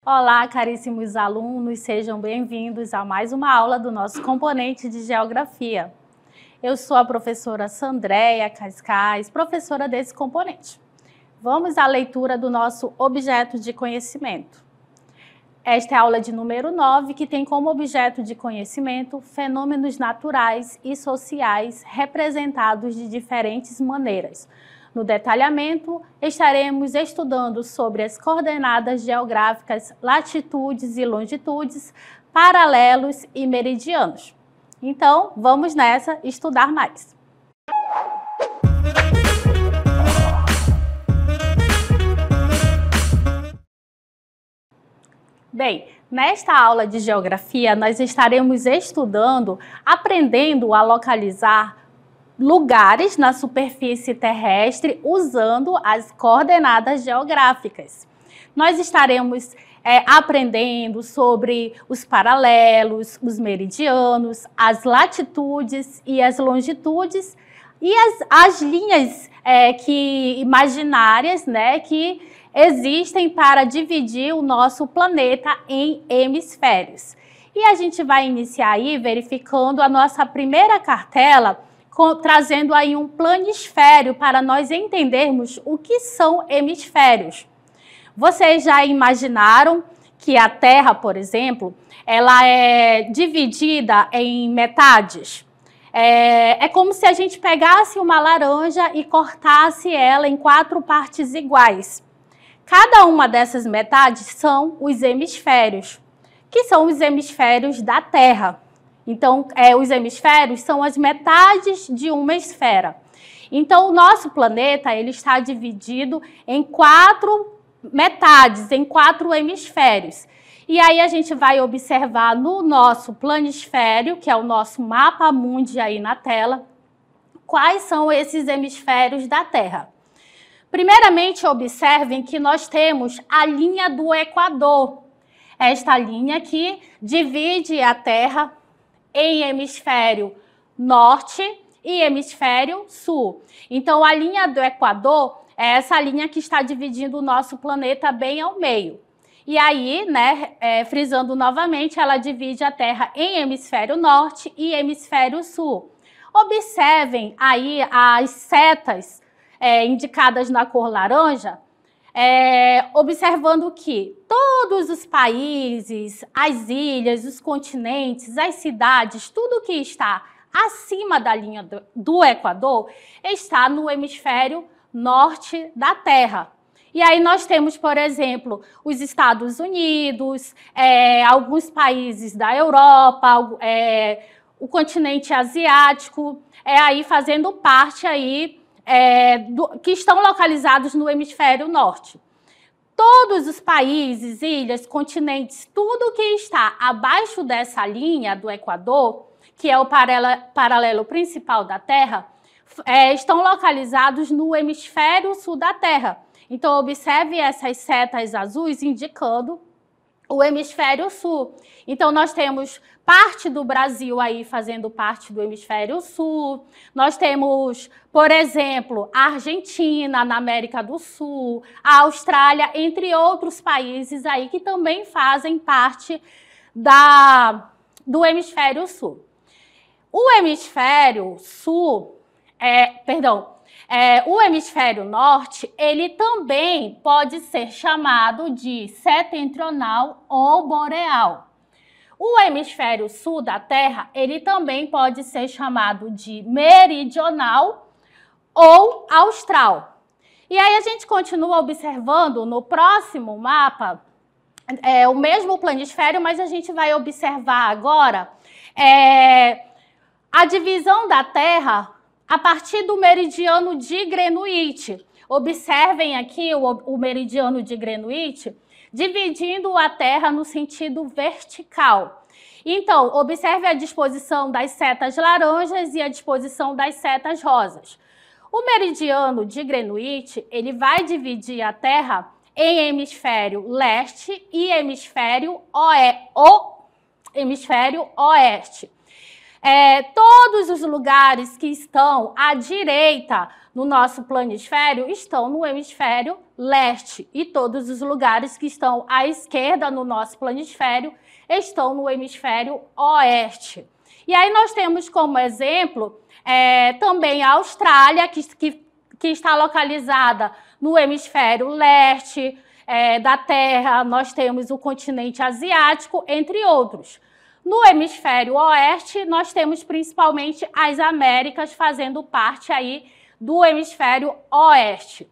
Olá, caríssimos alunos, sejam bem-vindos a mais uma aula do nosso componente de Geografia. Eu sou a professora Sandréia Cascais, professora desse componente. Vamos à leitura do nosso objeto de conhecimento. Esta é a aula de número 9, que tem como objeto de conhecimento fenômenos naturais e sociais representados de diferentes maneiras. No detalhamento, estaremos estudando sobre as coordenadas geográficas, latitudes e longitudes, paralelos e meridianos. Então, vamos nessa estudar mais. Bem, nesta aula de geografia, nós estaremos aprendendo a localizar lugares na superfície terrestre usando as coordenadas geográficas. Nós estaremos aprendendo sobre os paralelos, os meridianos, as latitudes e as longitudes e as linhas imaginárias, né, que existem para dividir o nosso planeta em hemisférios. E a gente vai iniciar aí verificando a nossa primeira cartela, trazendo aí um planisfério para nós entendermos o que são hemisférios. Vocês já imaginaram que a Terra, por exemplo, ela é dividida em metades? É como se a gente pegasse uma laranja e cortasse ela em 4 partes iguais. Cada uma dessas metades são os hemisférios, que são os hemisférios da Terra. Então, os hemisférios são as metades de uma esfera. Então, o nosso planeta ele está dividido em 4 metades, em 4 hemisférios. E aí a gente vai observar no nosso planisfério, que é o nosso mapa mundi aí na tela, quais são esses hemisférios da Terra. Primeiramente, observem que nós temos a linha do Equador, esta linha que divide a Terra em hemisfério norte e hemisfério sul. Então, a linha do Equador é essa linha que está dividindo o nosso planeta bem ao meio. E aí, né, frisando novamente, ela divide a Terra em hemisfério norte e hemisfério sul. Observem aí as setas indicadas na cor laranja, observando que todos os países, as ilhas, os continentes, as cidades, tudo que está acima da linha do Equador está no hemisfério norte da Terra. E aí nós temos, por exemplo, os Estados Unidos, alguns países da Europa, o continente asiático, aí fazendo parte aí que estão localizados no hemisfério norte. Todos os países, ilhas, continentes, tudo que está abaixo dessa linha do Equador, que é o paralelo principal da Terra, estão localizados no hemisfério sul da Terra. Então, observe essas setas azuis indicando o hemisfério sul. Então, nós temos parte do Brasil aí fazendo parte do hemisfério sul. Nós temos, por exemplo, a Argentina na América do Sul, a Austrália, entre outros países aí que também fazem parte do hemisfério sul. O hemisfério sul, o hemisfério norte, ele também pode ser chamado de setentrional ou boreal. O hemisfério sul da Terra, ele também pode ser chamado de meridional ou austral. E aí a gente continua observando no próximo mapa, o mesmo planisfério, mas a gente vai observar agora a divisão da Terra a partir do meridiano de Greenwich. Observem aqui o meridiano de Greenwich, dividindo a Terra no sentido vertical. Então, observe a disposição das setas laranjas e a disposição das setas rosas. O meridiano de Greenwich, ele vai dividir a Terra em hemisfério leste e hemisfério oeste. Todos os lugares que estão à direita no nosso planisfério estão no hemisfério leste e todos os lugares que estão à esquerda no nosso planisfério estão no hemisfério oeste. E aí nós temos como exemplo também a Austrália, que está localizada no hemisfério leste da Terra, nós temos o continente asiático, entre outros. No hemisfério oeste, nós temos principalmente as Américas fazendo parte aí do hemisfério oeste.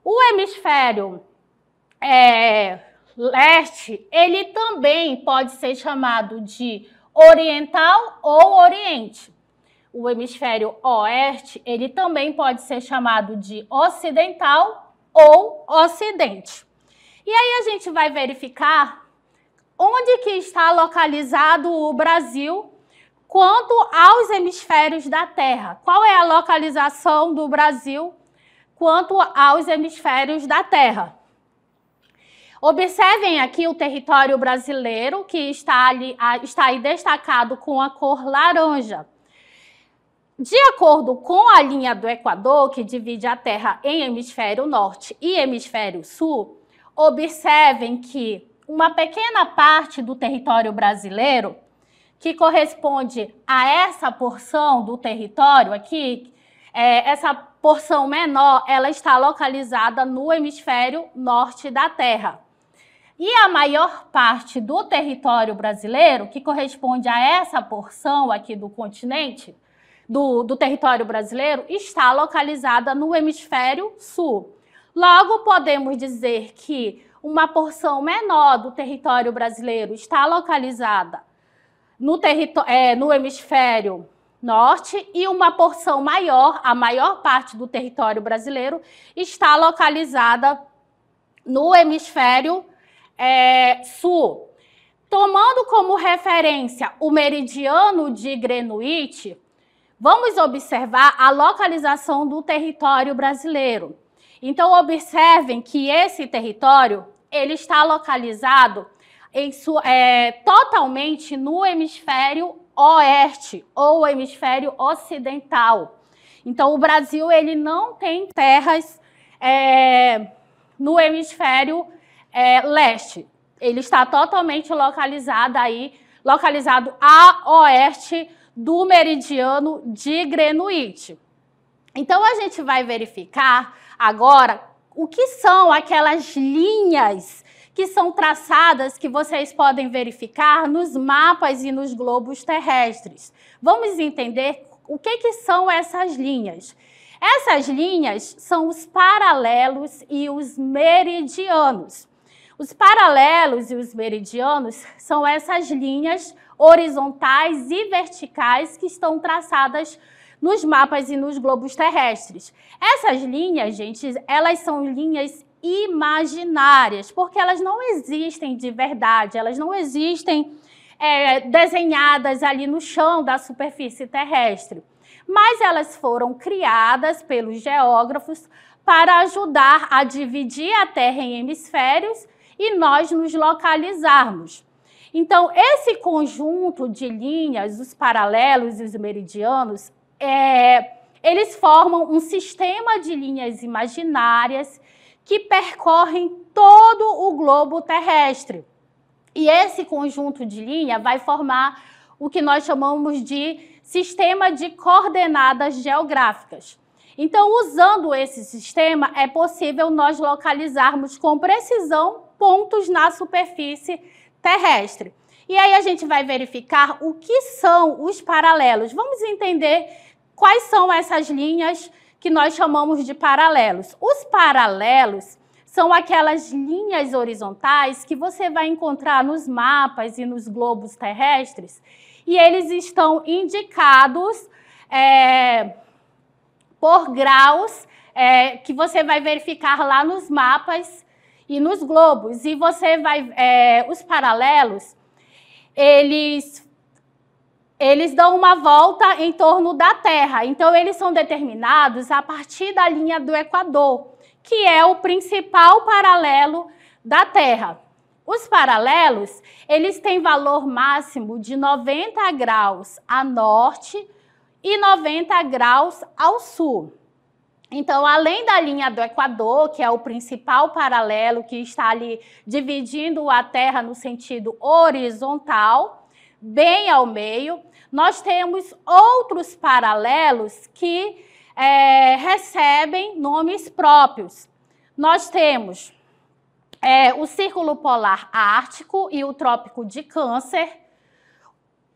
O hemisfério leste, ele também pode ser chamado de oriental ou oriente. O hemisfério oeste, ele também pode ser chamado de ocidental ou ocidente. E aí a gente vai verificar onde que está localizado o Brasil quanto aos hemisférios da Terra. Qual é a localização do Brasil quanto aos hemisférios da Terra? Observem aqui o território brasileiro, que está aí destacado com a cor laranja. De acordo com a linha do Equador, que divide a Terra em hemisfério norte e hemisfério sul, observem que uma pequena parte do território brasileiro, que corresponde a essa porção do território aqui, essa porção menor, ela está localizada no hemisfério norte da Terra. E a maior parte do território brasileiro, que corresponde a essa porção aqui do continente, do território brasileiro, está localizada no hemisfério sul. Logo, podemos dizer que uma porção menor do território brasileiro está localizada no hemisfério norte e uma porção maior, a maior parte do território brasileiro, está localizada no hemisfério sul. Tomando como referência o meridiano de Greenwich, vamos observar a localização do território brasileiro. Então, observem que esse território ele está localizado totalmente no hemisfério oeste ou hemisfério ocidental. Então, o Brasil ele não tem terras no hemisfério leste. Ele está totalmente localizado a oeste do meridiano de Greenwich. Então, a gente vai verificar agora o que são aquelas linhas que são traçadas, que vocês podem verificar nos mapas e nos globos terrestres. Vamos entender o que são essas linhas. Essas linhas são os paralelos e os meridianos. Os paralelos e os meridianos são essas linhas horizontais e verticais que estão traçadas nos mapas e nos globos terrestres. Essas linhas, gente, elas são linhas imaginárias, porque elas não existem de verdade, elas não existem desenhadas ali no chão da superfície terrestre, mas elas foram criadas pelos geógrafos para ajudar a dividir a Terra em hemisférios e nós nos localizarmos. Então, esse conjunto de linhas, os paralelos e os meridianos, eles formam um sistema de linhas imaginárias que percorrem todo o globo terrestre. E esse conjunto de linha vai formar o que nós chamamos de sistema de coordenadas geográficas. Então, usando esse sistema, é possível nós localizarmos com precisão pontos na superfície terrestre. E aí a gente vai verificar o que são os paralelos. Vamos entender quais são essas linhas que nós chamamos de paralelos. Os paralelos são aquelas linhas horizontais que você vai encontrar nos mapas e nos globos terrestres, e eles estão indicados por graus que você vai verificar lá nos mapas e nos globos. E você vai, os paralelos, eles dão uma volta em torno da Terra. Então, eles são determinados a partir da linha do Equador, que é o principal paralelo da Terra. Os paralelos, eles têm valor máximo de 90 graus a norte e 90 graus ao sul. Então, além da linha do Equador, que é o principal paralelo que está ali dividindo a Terra no sentido horizontal, bem ao meio, nós temos outros paralelos que recebem nomes próprios. Nós temos o Círculo Polar Ártico e o Trópico de Câncer,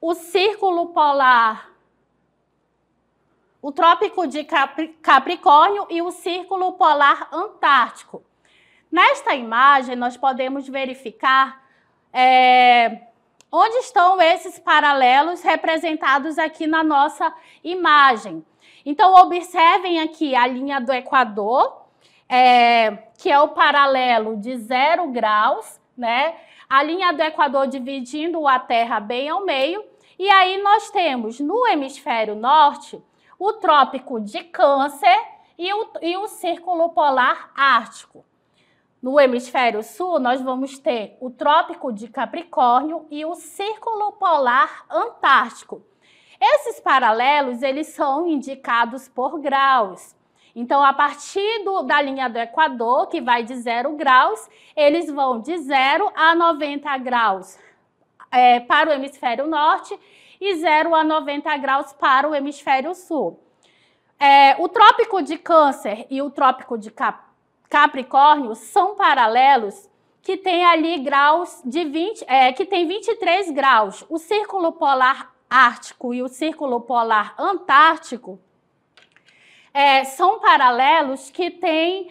o Círculo Polar, o Trópico de Capricórnio e o Círculo Polar Antártico. Nesta imagem, nós podemos verificar onde estão esses paralelos representados aqui na nossa imagem. Então, observem aqui a linha do Equador, que é o paralelo de 0 graus, né? A linha do Equador dividindo a Terra bem ao meio. E aí nós temos no hemisfério norte o Trópico de Câncer e o Círculo Polar Ártico. No hemisfério sul, nós vamos ter o Trópico de Capricórnio e o Círculo Polar Antártico. Esses paralelos, eles são indicados por graus. Então, a partir da linha do Equador, que vai de 0 graus, eles vão de 0 a 90 graus para o hemisfério norte e 0 a 90 graus para o hemisfério sul. O Trópico de Câncer e o Trópico de Capricórnio são paralelos que têm ali graus de 23 graus. O Círculo Polar Ártico e o Círculo Polar Antártico são paralelos que têm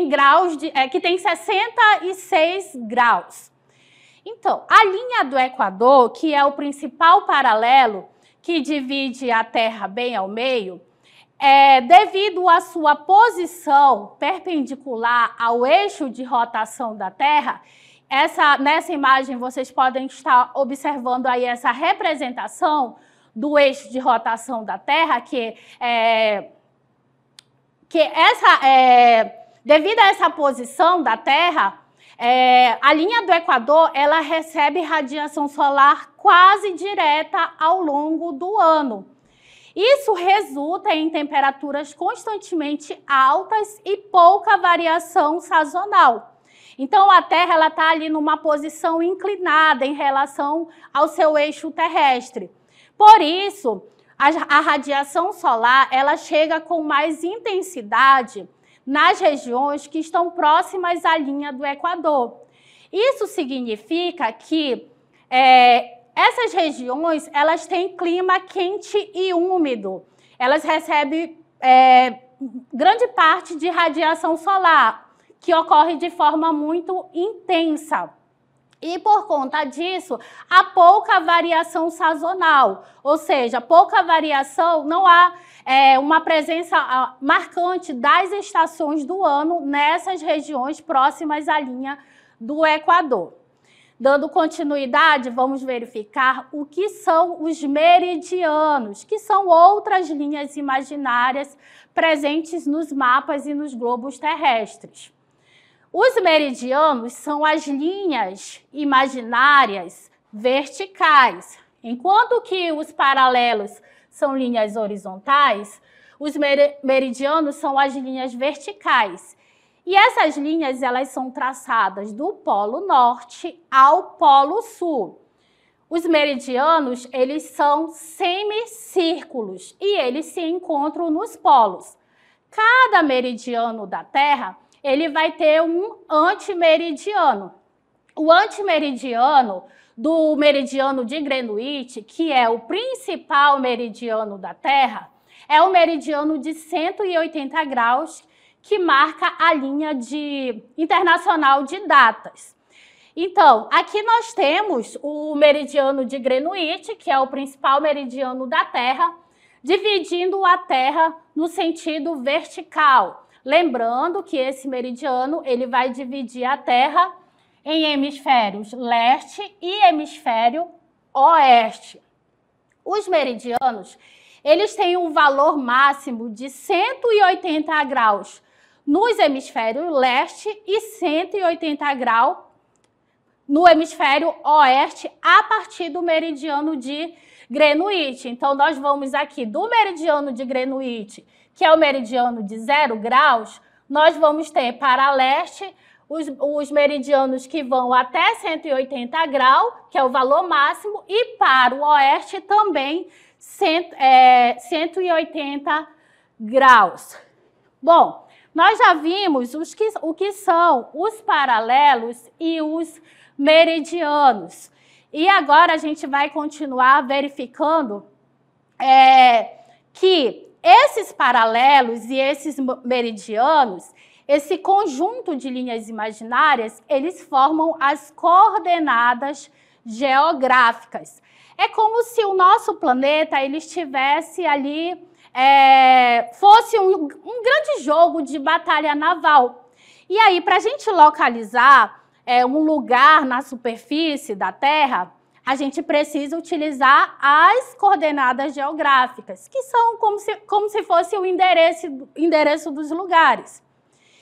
graus que tem 66 graus. Então, a linha do Equador, que é o principal paralelo que divide a Terra bem ao meio, devido à sua posição perpendicular ao eixo de rotação da Terra, nessa imagem vocês podem estar observando aí essa representação do eixo de rotação da Terra, devido a essa posição da Terra, a linha do Equador ela recebe radiação solar quase direta ao longo do ano. Isso resulta em temperaturas constantemente altas e pouca variação sazonal. Então, a Terra está ali numa posição inclinada em relação ao seu eixo terrestre. Por isso, a radiação solar ela chega com mais intensidade nas regiões que estão próximas à linha do Equador. Isso significa que essas regiões elas têm clima quente e úmido. Elas recebem grande parte de radiação solar, que ocorre de forma muito intensa. E, por conta disso, há pouca variação sazonal, ou seja, pouca variação, não há uma presença marcante das estações do ano nessas regiões próximas à linha do Equador. Dando continuidade, vamos verificar o que são os meridianos, que são outras linhas imaginárias presentes nos mapas e nos globos terrestres. Os meridianos são as linhas imaginárias verticais, enquanto que os paralelos são linhas horizontais, os meridianos são as linhas verticais. E essas linhas elas são traçadas do Polo Norte ao Polo Sul. Os meridianos eles são semicírculos e eles se encontram nos polos. Cada meridiano da Terra ele vai ter um antimeridiano. O antimeridiano do meridiano de Greenwich, que é o principal meridiano da Terra, é o meridiano de 180 graus, que marca a linha internacional de datas. Então, aqui nós temos o meridiano de Greenwich, que é o principal meridiano da Terra, dividindo a Terra no sentido vertical. Lembrando que esse meridiano ele vai dividir a Terra em hemisférios leste e hemisfério oeste. Os meridianos eles têm um valor máximo de 180 graus nos hemisférios leste e 180 graus no hemisfério oeste a partir do meridiano de Greenwich. Então, nós vamos aqui do meridiano de Greenwich, que é o meridiano de 0 graus, nós vamos ter para leste os meridianos que vão até 180 graus, que é o valor máximo, e para o oeste também 180 graus. Bom, nós já vimos o que são os paralelos e os meridianos. E agora a gente vai continuar verificando que esses paralelos e esses meridianos, esse conjunto de linhas imaginárias, eles formam as coordenadas geográficas. É como se o nosso planeta ele estivesse ali, fosse um grande jogo de batalha naval. E aí, para a gente localizar um lugar na superfície da Terra, a gente precisa utilizar as coordenadas geográficas, que são como se fosse o endereço dos lugares.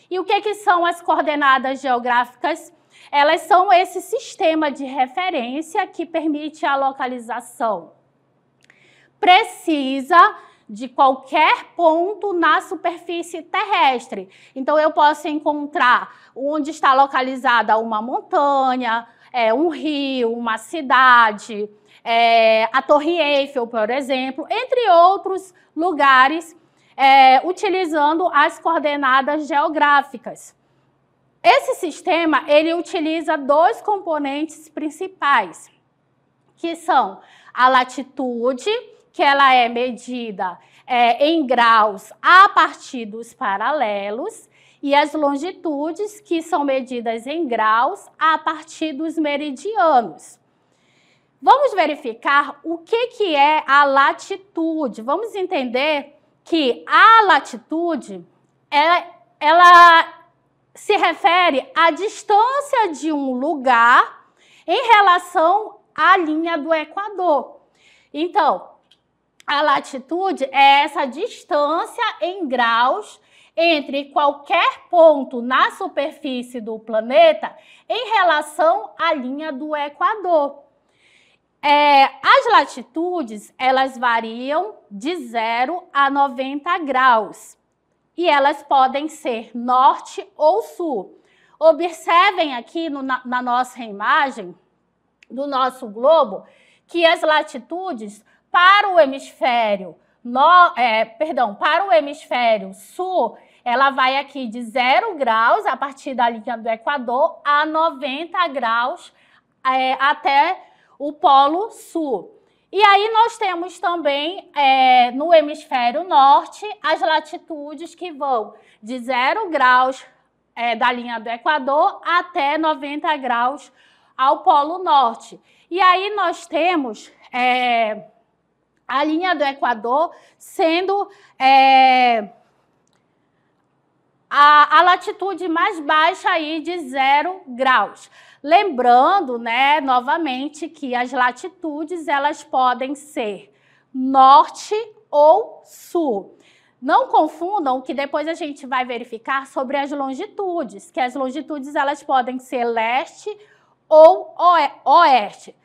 E o que são as coordenadas geográficas? Elas são esse sistema de referência que permite a localização precisa de qualquer ponto na superfície terrestre. Então, eu posso encontrar onde está localizada uma montanha, um rio, uma cidade, a Torre Eiffel, por exemplo, entre outros lugares, utilizando as coordenadas geográficas. Esse sistema, ele utiliza dois componentes principais, que são a latitude, que ela é medida em graus a partir dos paralelos, e as longitudes, que são medidas em graus a partir dos meridianos. Vamos verificar o que é a latitude. Vamos entender que a latitude, ela se refere à distância de um lugar em relação à linha do Equador. Então, a latitude é essa distância em graus entre qualquer ponto na superfície do planeta em relação à linha do Equador. As latitudes, elas variam de 0 a 90 graus e elas podem ser norte ou sul. Observem aqui na nossa imagem do nosso globo que as latitudes para o hemisfério sul, ela vai aqui de 0 graus, a partir da linha do Equador, a 90 graus até o Polo Sul. E aí nós temos também, no hemisfério norte, as latitudes que vão de 0 graus da linha do Equador até 90 graus ao Polo Norte. E aí nós temos a linha do Equador sendo a latitude mais baixa aí de 0 graus. Lembrando, né, novamente, que as latitudes elas podem ser norte ou sul. Não confundam que depois a gente vai verificar sobre as longitudes, que as longitudes elas podem ser leste ou oeste.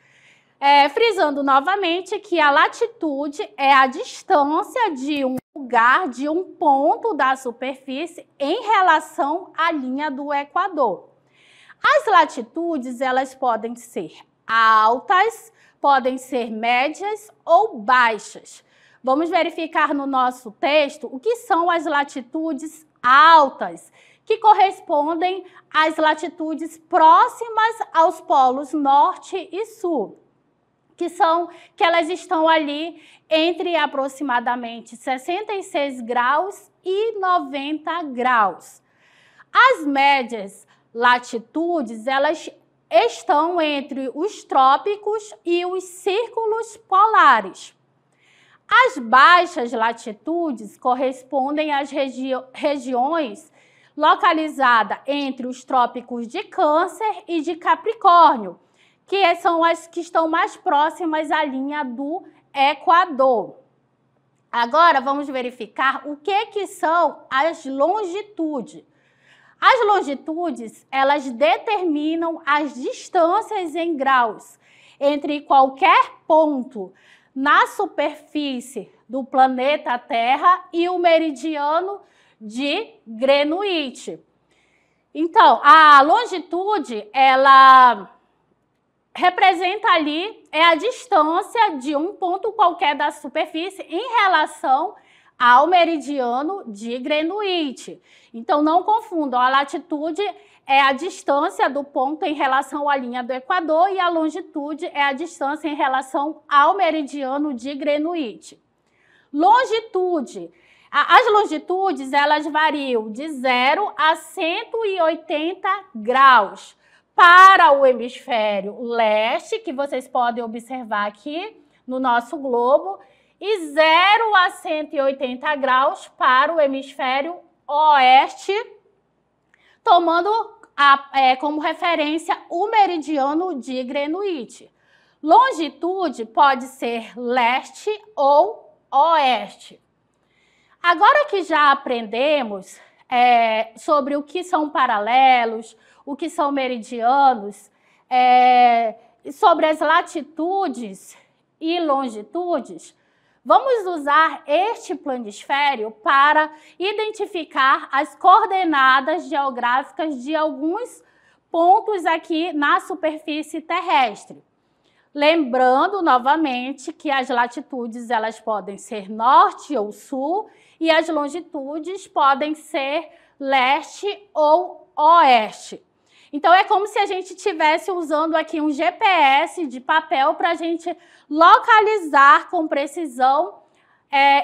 Frisando novamente que a latitude é a distância de um lugar, de um ponto da superfície em relação à linha do Equador. As latitudes, elas podem ser altas, podem ser médias ou baixas. Vamos verificar no nosso texto o que são as latitudes altas, que correspondem às latitudes próximas aos polos norte e sul, que elas estão ali entre aproximadamente 66 graus e 90 graus. As médias latitudes, elas estão entre os trópicos e os círculos polares. As baixas latitudes correspondem às regiões localizadas entre os trópicos de Câncer e de Capricórnio, que são as que estão mais próximas à linha do Equador. Agora, vamos verificar o que são as longitudes. As longitudes, elas determinam as distâncias em graus entre qualquer ponto na superfície do planeta Terra e o meridiano de Greenwich. Então, a longitude, ela representa ali a distância de um ponto qualquer da superfície em relação ao meridiano de Greenwich. Então, não confundam, a latitude é a distância do ponto em relação à linha do Equador e a longitude é a distância em relação ao meridiano de Greenwich. Longitude. As longitudes, elas variam de 0 a 180 graus. Para o hemisfério leste, que vocês podem observar aqui no nosso globo, e 0 a 180 graus para o hemisfério oeste, tomando como referência o meridiano de Greenwich. Longitude pode ser leste ou oeste. Agora que já aprendemos sobre o que são paralelos, o que são meridianos, sobre as latitudes e longitudes, vamos usar este planisfério para identificar as coordenadas geográficas de alguns pontos aqui na superfície terrestre. Lembrando novamente que as latitudes elas podem ser norte ou sul e as longitudes podem ser leste ou oeste. Então, é como se a gente estivesse usando aqui um GPS de papel para a gente localizar com precisão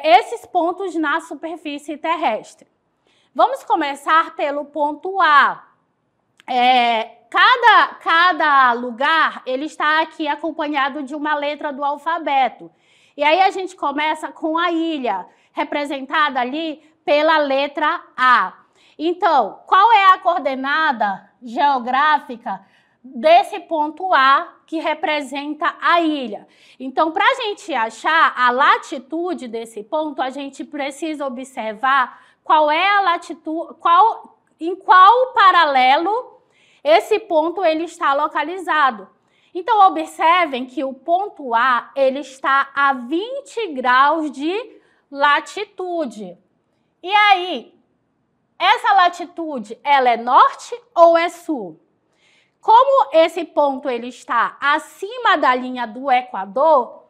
esses pontos na superfície terrestre. Vamos começar pelo ponto A. Cada lugar ele está aqui acompanhado de uma letra do alfabeto. E aí a gente começa com a ilha, representada ali pela letra A. Então, qual é a coordenada geográfica desse ponto A que representa a ilha? Então, para a gente achar a latitude desse ponto, a gente precisa observar qual é a latitude, em qual paralelo esse ponto ele está localizado. Então, observem que o ponto A ele está a 20 graus de latitude. E aí, essa latitude, ela é norte ou é sul? Como esse ponto ele está acima da linha do Equador,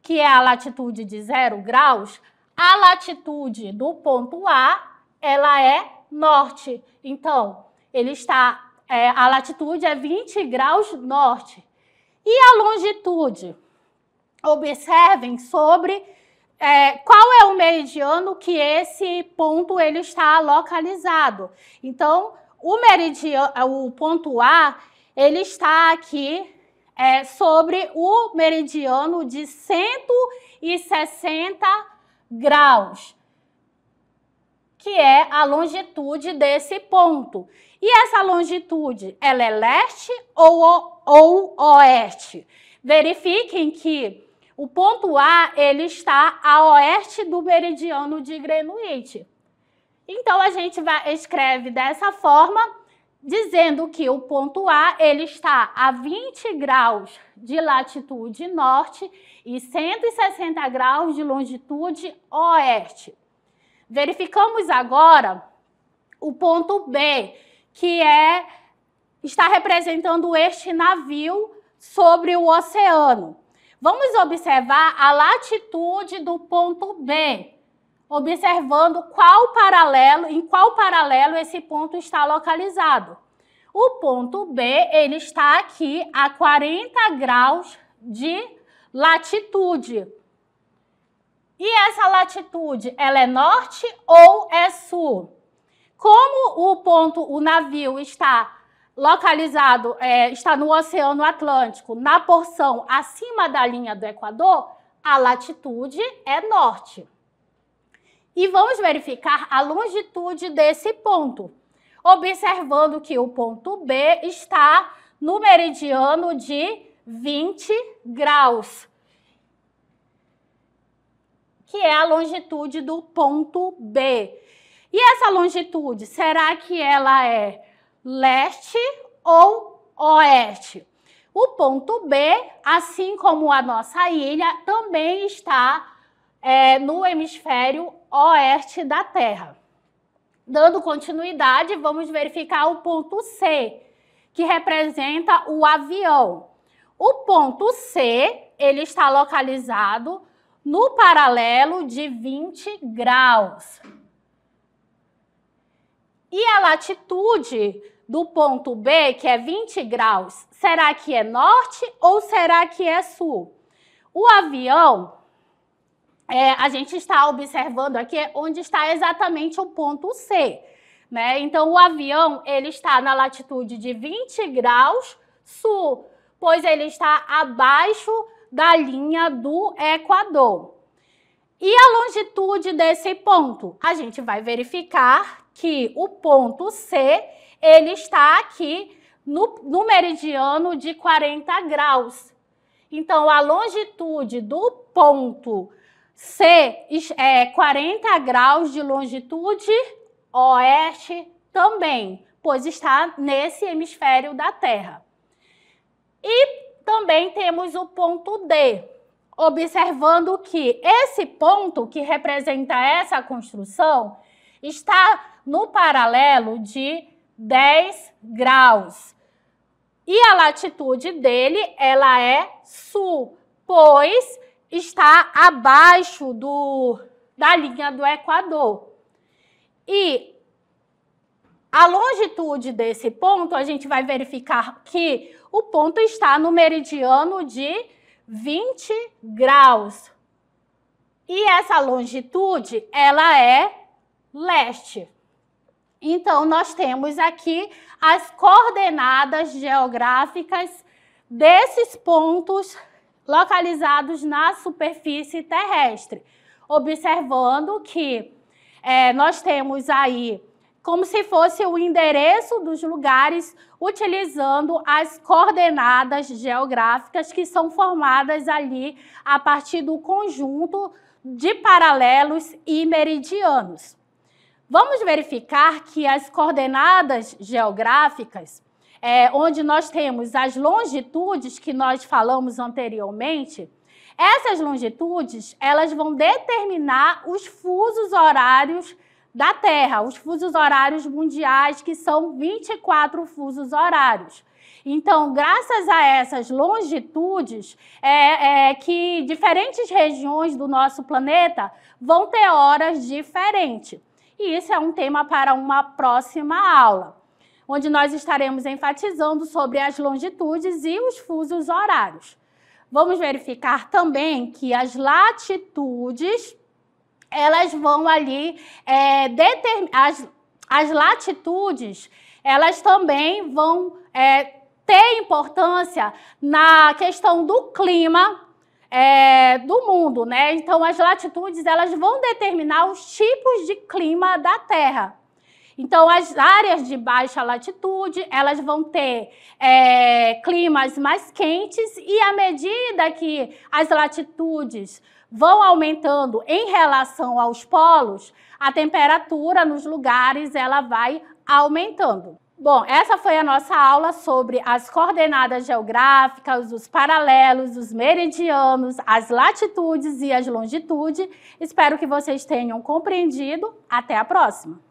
que é a latitude de 0 graus, a latitude do ponto A, ela é norte. Então, ele está, a latitude é 20 graus norte. E a longitude? Observem sobre qual é o meridiano que esse ponto ele está localizado. Então, o ponto A, ele está aqui sobre o meridiano de 160 graus, que é a longitude desse ponto. E essa longitude, ela é leste ou oeste? Verifiquem que o ponto A, ele está a oeste do meridiano de Greenwich. Então, a gente escreve dessa forma, dizendo que o ponto A, ele está a 20 graus de latitude norte e 160 graus de longitude oeste. Verificamos agora o ponto B, que está representando este navio sobre o oceano. Vamos observar a latitude do ponto B, observando em qual paralelo esse ponto está localizado. O ponto B, ele está aqui a 40 graus de latitude. E essa latitude, ela é norte ou é sul? Como o navio está localizado, está no Oceano Atlântico, na porção acima da linha do Equador, a latitude é norte. E vamos verificar a longitude desse ponto, observando que o ponto B está no meridiano de 20 graus, que é a longitude do ponto B. E essa longitude, será que ela é leste ou oeste? O ponto B, assim como a nossa ilha, também está no hemisfério oeste da Terra. Dando continuidade, vamos verificar o ponto C, que representa o avião. O ponto C, ele está localizado no paralelo de 20 graus. E a latitude do ponto B, que é 20 graus, será que é norte ou será que é sul? O avião, a gente está observando aqui onde está exatamente o ponto C, né? Então, o avião, ele está na latitude de 20 graus sul, pois ele está abaixo da linha do Equador. E a longitude desse ponto? A gente vai verificar que o ponto C, ele está aqui no meridiano de 40 graus. Então, a longitude do ponto C é 40 graus de longitude oeste também, pois está nesse hemisfério da Terra. E também temos o ponto D, observando que esse ponto que representa essa construção está no paralelo de 10 graus. E a latitude dele, ela é sul, pois está abaixo da linha do Equador. E a longitude desse ponto, a gente vai verificar que o ponto está no meridiano de 20 graus. E essa longitude, ela é leste. Então, nós temos aqui as coordenadas geográficas desses pontos localizados na superfície terrestre, observando que nós temos aí como se fosse o endereço dos lugares utilizando as coordenadas geográficas que são formadas ali a partir do conjunto de paralelos e meridianos. Vamos verificar que as coordenadas geográficas, onde nós temos as longitudes que nós falamos anteriormente, essas longitudes, elas vão determinar os fusos horários da Terra, os fusos horários mundiais, que são 24 fusos horários. Então, graças a essas longitudes, que diferentes regiões do nosso planeta vão ter horas diferentes. E isso é um tema para uma próxima aula, onde nós estaremos enfatizando sobre as longitudes e os fusos horários. Vamos verificar também que as latitudes, elas vão ali as latitudes, elas também vão ter importância na questão do clima do mundo, né? Então, as latitudes, elas vão determinar os tipos de clima da Terra. Então, as áreas de baixa latitude, elas vão ter climas mais quentes e à medida que as latitudes vão aumentando em relação aos polos, a temperatura nos lugares ela vai aumentando. Bom, essa foi a nossa aula sobre as coordenadas geográficas, os paralelos, os meridianos, as latitudes e as longitudes. Espero que vocês tenham compreendido. Até a próxima!